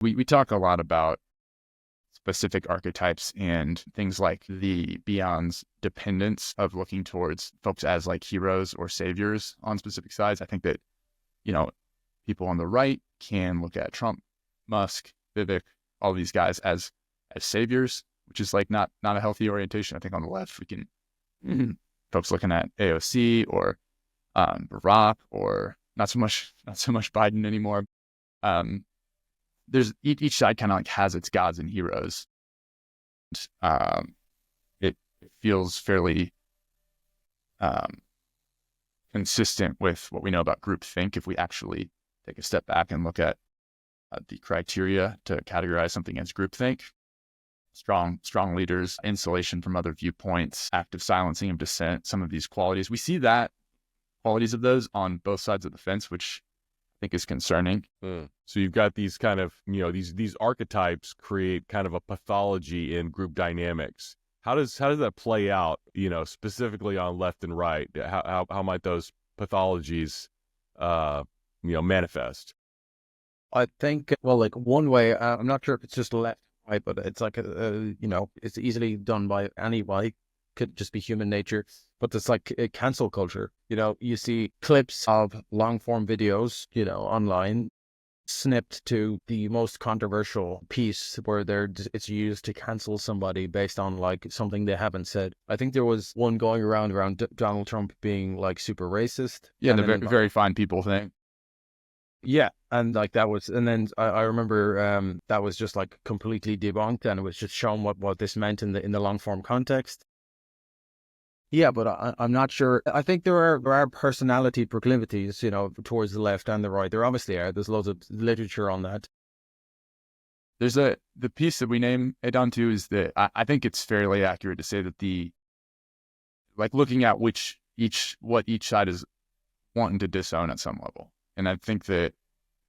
We talk a lot about specific archetypes and things like the Beyond's dependence of looking towards folks as like heroes or saviors on specific sides. I think that, you know, people on the right can look at Trump, Musk, Vivek, all these guys as saviors, which is like not a healthy orientation. I think on the left we can folks looking at AOC or Barack, or not so much Biden anymore. There's each side kind of like has its gods and heroes. It feels fairly consistent with what we know about groupthink if we actually take a step back and look at the criteria to categorize something as groupthink. Strong leaders, insulation from other viewpoints, active silencing of dissent, some of these qualities. We see that qualities of those on both sides of the fence, which I think is concerning. So you've got these kind of, these archetypes create kind of a pathology in group dynamics. How does that play out, specifically on left and right? How might those pathologies, manifest? I think, well, like one way, I'm not sure if it's just left, right, but it's like, it's easily done by anybody. Could just be human nature, but it's like a cancel culture. You see clips of long form videos, online, snipped to the most controversial piece where it's used to cancel somebody based on like something they haven't said. I think there was one going around Donald Trump being like super racist. Yeah, the very fine people thing. Yeah, and like that was, and then I remember that was just like completely debunked, and it was just shown what this meant in the long form context. Yeah, but I'm not sure. I think there are personality proclivities, towards the left and the right. There obviously are. There's loads of literature on that. There's the piece that we name it on to is that I think it's fairly accurate to say that looking at what each side is wanting to disown at some level. And I think that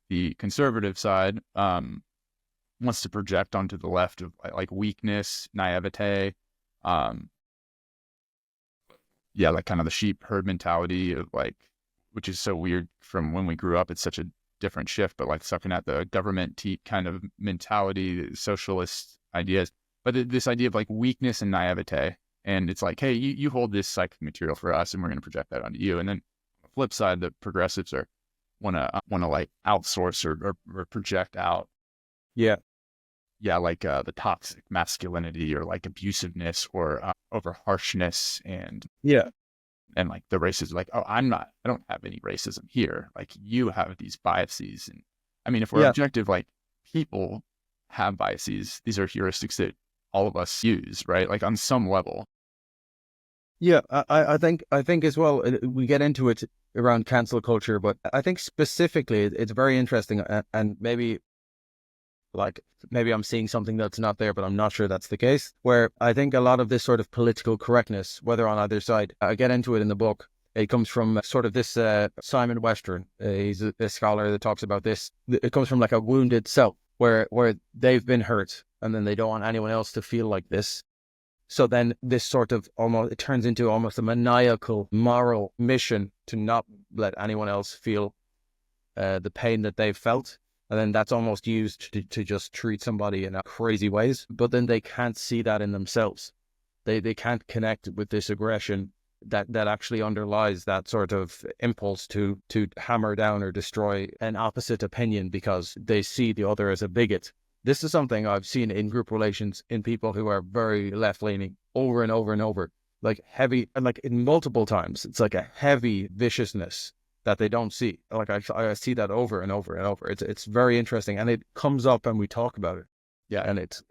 the conservative side wants to project onto the left of like weakness, naivete, like kind of the sheep herd mentality of like, which is so weird from when we grew up. It's such a different shift, but like sucking at the government kind of mentality, socialist ideas. But this idea of like weakness and naivete, and it's like, hey, you hold this psychic material for us, and we're going to project that onto you. And then on the flip side, the progressives want to like outsource or project out. Yeah. Yeah, like the toxic masculinity or like abusiveness or over harshness and like the racism. Like, oh, I don't have any racism here. Like you have these biases, and I mean, if we're objective, like people have biases. These are heuristics that all of us use, right? Like on some level. Yeah, I think as well, we get into it around cancel culture, but I think specifically it's very interesting, and maybe I'm seeing something that's not there, but I'm not sure that's the case, where I think a lot of this sort of political correctness, whether on either side, I get into it in the book. It comes from sort of this Simon Western. He's a scholar that talks about this. It comes from like a wounded self where they've been hurt and then they don't want anyone else to feel like this. So then this sort of it turns into almost a maniacal moral mission to not let anyone else feel the pain that they've felt. And then that's almost used to just treat somebody in crazy ways. But then they can't see that in themselves. They can't connect with this aggression that actually underlies that sort of impulse to hammer down or destroy an opposite opinion because they see the other as a bigot. This is something I've seen in group relations in people who are very left-leaning over and over and over, like heavy, and like in multiple times. It's like a heavy viciousness that they don't see. Like I see that over and over and over. It's very interesting, and it comes up and we talk about it. Yeah, and it's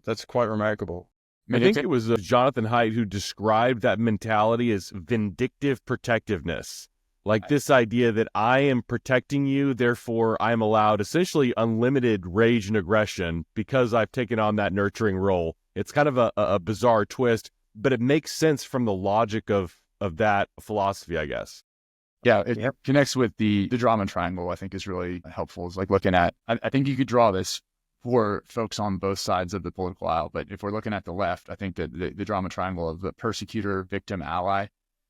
that's quite remarkable. I think it was Jonathan Haidt who described that mentality as vindictive protectiveness. Like this idea that I am protecting you, therefore I'm allowed essentially unlimited rage and aggression because I've taken on that nurturing role. It's kind of a bizarre twist, but it makes sense from the logic of that philosophy, I guess. Yeah, it connects with the drama triangle, I think is really helpful. It's like looking at, I think you could draw this for folks on both sides of the political aisle, but if we're looking at the left, I think that the drama triangle of the persecutor, victim, ally,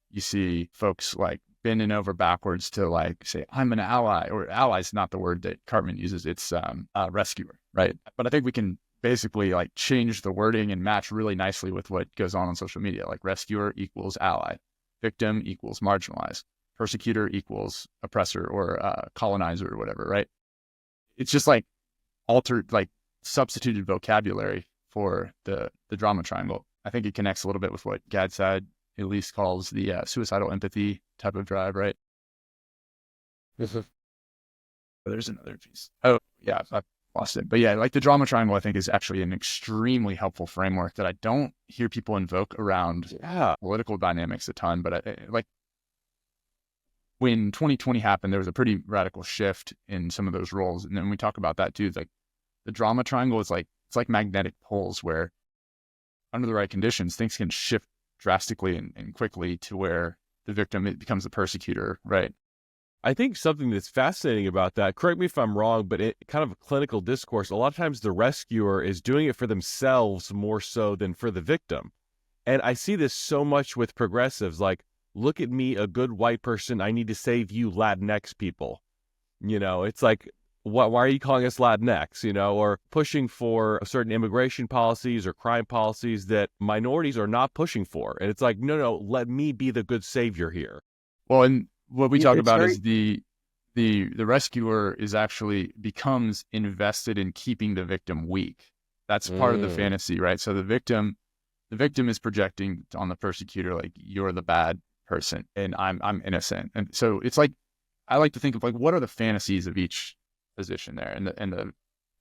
you see folks like bending over backwards to like say, I'm an ally, or ally is not the word that Cartman uses. It's rescuer, right? But I think we can basically like change the wording and match really nicely with what goes on social media. Like rescuer equals ally, victim equals marginalized, persecutor equals oppressor or colonizer or whatever, right? It's just like altered, like substituted vocabulary for the drama triangle. I think it connects a little bit with what Gadsad at least calls the suicidal empathy type of drive, right? There's another piece. Oh, yeah, I lost it. But yeah, like the drama triangle, I think is actually an extremely helpful framework that I don't hear people invoke around political dynamics a ton. But like when 2020 happened, there was a pretty radical shift in some of those roles. And then we talk about that too. Like the drama triangle is like, it's like magnetic poles where under the right conditions, things can shift drastically and quickly to where the victim it becomes the persecutor, right? I think something that's fascinating about that, correct me if I'm wrong, but it kind of a clinical discourse, a lot of times the rescuer is doing it for themselves more so than for the victim. And I see this so much with progressives, like, look at me, a good white person, I need to save you Latinx people. You know, it's like, why are you calling us Latinx, you know, or pushing for certain immigration policies or crime policies that minorities are not pushing for. And it's like, no, let me be the good savior here. Well, and what we talk It's about very- is the rescuer is actually becomes invested in keeping the victim weak. That's part of the fantasy, right? So the victim is projecting on the persecutor like you're the bad person and I'm innocent. And so it's like I like to think of like what are the fantasies of each position there, and the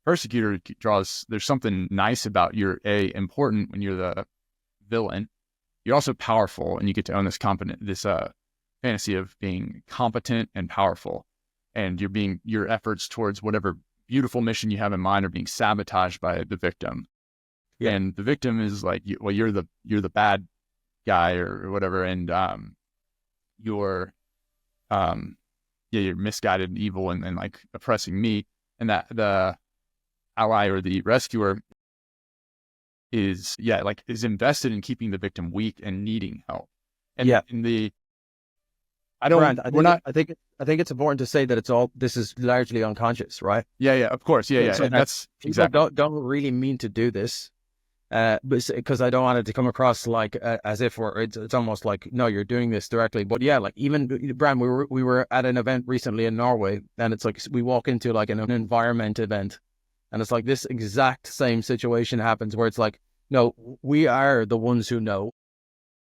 persecutor draws. There's something nice about you're important when you're the villain. You're also powerful, and you get to own this fantasy of being competent and powerful, and your efforts towards whatever beautiful mission you have in mind are being sabotaged by the victim. Yeah. And the victim is like, well, you're the bad guy or whatever, and you're misguided and evil and like oppressing me, and that the ally or the rescuer is invested in keeping the victim weak and needing help. And in the I don't Grant, we're not I think it's important to say that this is largely unconscious, right? Yeah, of course. Yeah. So And that's people exactly don't really mean to do this. But because I don't want it to come across like as if it's almost like, no, you're doing this directly. But yeah, like even Bram, we were at an event recently in Norway, and it's like we walk into like an environment event, and it's like this exact same situation happens where it's like, no, we are the ones who know,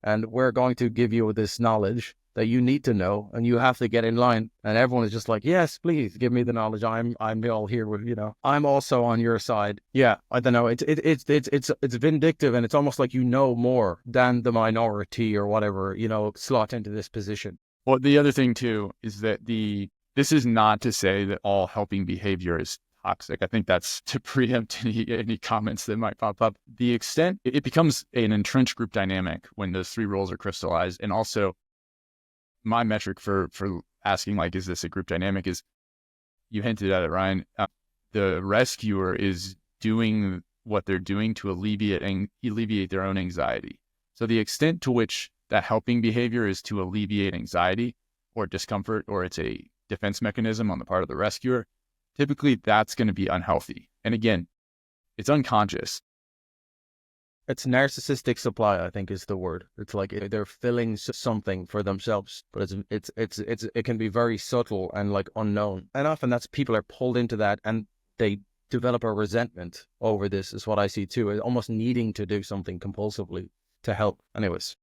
and we're going to give you this knowledge that you need to know, and you have to get in line. And everyone is just like, yes, please give me the knowledge. I'm all here with, I'm also on your side. Yeah, I don't know. It's vindictive, and it's almost like you know more than the minority or whatever, slot into this position. Well, the other thing too is that this is not to say that all helping behavior is toxic. I think that's to preempt any comments that might pop up. The extent it becomes an entrenched group dynamic when those three roles are crystallized, and also my metric for asking like, is this a group dynamic? Is you hinted at it, Ryan. The rescuer is doing what they're doing to alleviate their own anxiety. So the extent to which that helping behavior is to alleviate anxiety or discomfort, or it's a defense mechanism on the part of the rescuer, typically that's going to be unhealthy. And again, it's unconscious. It's narcissistic supply, I think, is the word. It's like they're filling something for themselves, but it can be very subtle and like unknown. And often that's people are pulled into that, and they develop a resentment over this, is what I see too, almost needing to do something compulsively to help. Anyways.